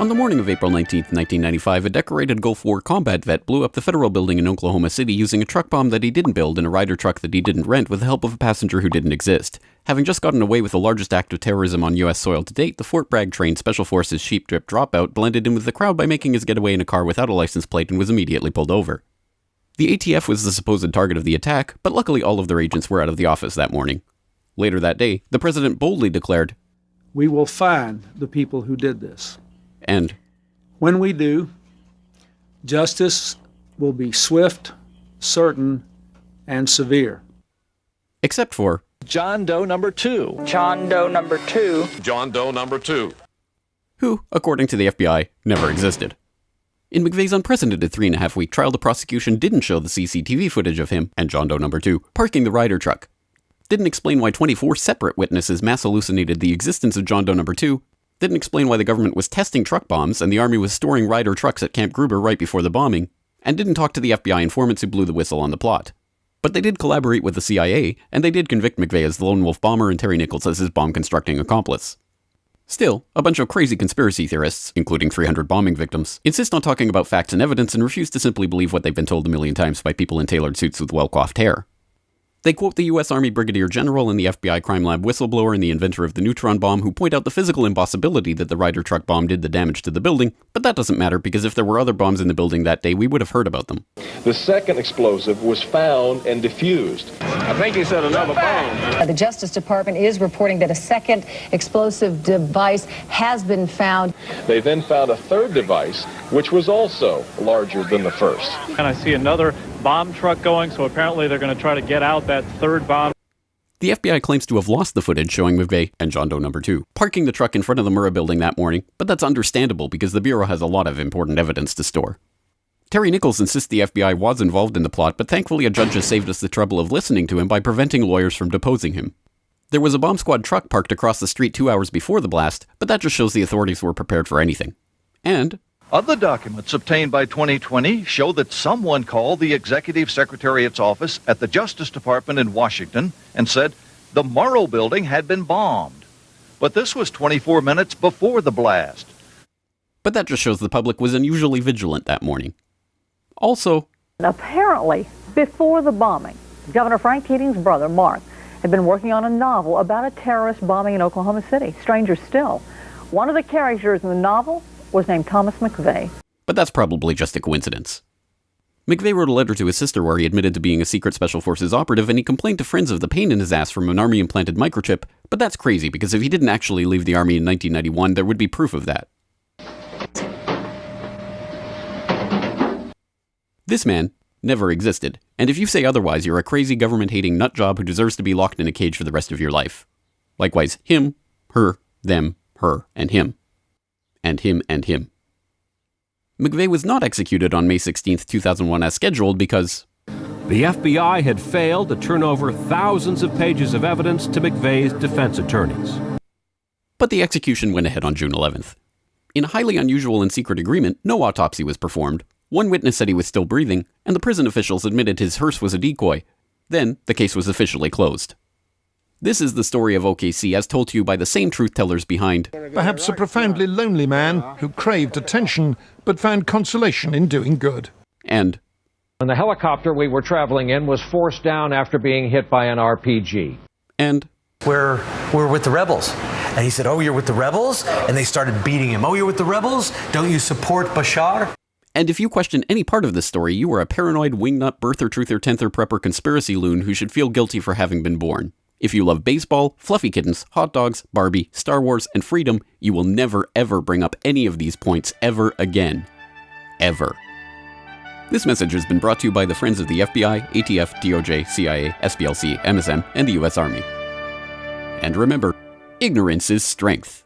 On the morning of April 19, 1995, a decorated Gulf War combat vet blew up the federal building in Oklahoma City using a truck bomb that he didn't build in a Ryder truck that he didn't rent with the help of a passenger who didn't exist. Having just gotten away with the largest act of terrorism on U.S. soil to date, the Fort Bragg-trained Special Forces Sheep Drip Dropout blended in with the crowd by making his getaway in a car without a license plate and was immediately pulled over. The ATF was the supposed target of the attack, but luckily all of their agents were out of the office that morning. Later that day, the president boldly declared, "We will find the people who did this. And when we do, justice will be swift, certain, and severe." Except for John Doe number 2. John Doe number 2. John Doe number 2. Who, according to the FBI, never existed. In McVeigh's unprecedented 3.5-week trial, the prosecution didn't show the CCTV footage of him and John Doe number 2 parking the Ryder truck. Didn't explain why 24 separate witnesses mass hallucinated the existence of John Doe number 2. Didn't explain why the government was testing truck bombs and the Army was storing Ryder trucks at Camp Gruber right before the bombing, and didn't talk to the FBI informants who blew the whistle on the plot. But they did collaborate with the CIA, and they did convict McVeigh as the lone wolf bomber and Terry Nichols as his bomb-constructing accomplice. Still, a bunch of crazy conspiracy theorists, including 300 bombing victims, insist on talking about facts and evidence and refuse to simply believe what they've been told a million times by people in tailored suits with well-coiffed hair. They quote the U.S. Army Brigadier General and the FBI crime lab whistleblower and the inventor of the neutron bomb who point out the physical impossibility that the Ryder truck bomb did the damage to the building, but that doesn't matter because if there were other bombs in the building that day, we would have heard about them. The second explosive was found and defused. I think he said another bomb. The Justice Department is reporting that a second explosive device has been found. They then found a third device, which was also larger than the first. And I see another bomb truck going, so apparently they're going to try to get out that third bomb. The FBI claims to have lost the footage showing McVeigh and John Doe number 2 parking the truck in front of the Murrah building that morning, but that's understandable because the Bureau has a lot of important evidence to store. Terry Nichols insists the FBI was involved in the plot, but thankfully a judge has saved us the trouble of listening to him by preventing lawyers from deposing him. There was a bomb squad truck parked across the street 2 hours before the blast, but that just shows the authorities were prepared for anything. And other documents obtained by 2020 show that someone called the Executive Secretariat's office at the Justice Department in Washington and said the Murrah building had been bombed. But this was 24 minutes before the blast. But that just shows the public was unusually vigilant that morning. Also, apparently, before the bombing, Governor Frank Keating's brother, Mark, had been working on a novel about a terrorist bombing in Oklahoma City. Stranger still, one of the characters in the novel was named Thomas McVeigh. But that's probably just a coincidence. McVeigh wrote a letter to his sister where he admitted to being a secret Special Forces operative, and he complained to friends of the pain in his ass from an Army-implanted microchip, but that's crazy because if he didn't actually leave the Army in 1991, there would be proof of that. This man never existed, and if you say otherwise, you're a crazy government-hating nutjob who deserves to be locked in a cage for the rest of your life. Likewise, him, her, them, her, and him. And him and him. McVeigh was not executed on May 16, 2001 as scheduled because the FBI had failed to turn over thousands of pages of evidence to McVeigh's defense attorneys. But the execution went ahead on June 11th. In a highly unusual and secret agreement, no autopsy was performed. One witness said he was still breathing, and the prison officials admitted his hearse was a decoy. Then, the case was officially closed. This is the story of OKC as told to you by the same truth-tellers behind perhaps a profoundly lonely man who craved attention but found consolation in doing good. And the helicopter we were traveling in was forced down after being hit by an RPG. And we're with the rebels. And he said, "Oh, you're with the rebels?" And they started beating him. "Oh, you're with the rebels? Don't you support Bashar?" And if you question any part of this story, you are a paranoid wingnut birther, truther, tenther, prepper conspiracy loon who should feel guilty for having been born. If you love baseball, fluffy kittens, hot dogs, Barbie, Star Wars, and freedom, you will never ever bring up any of these points ever again. Ever. This message has been brought to you by the friends of the FBI, ATF, DOJ, CIA, SPLC, MSM, and the US Army. And remember, ignorance is strength.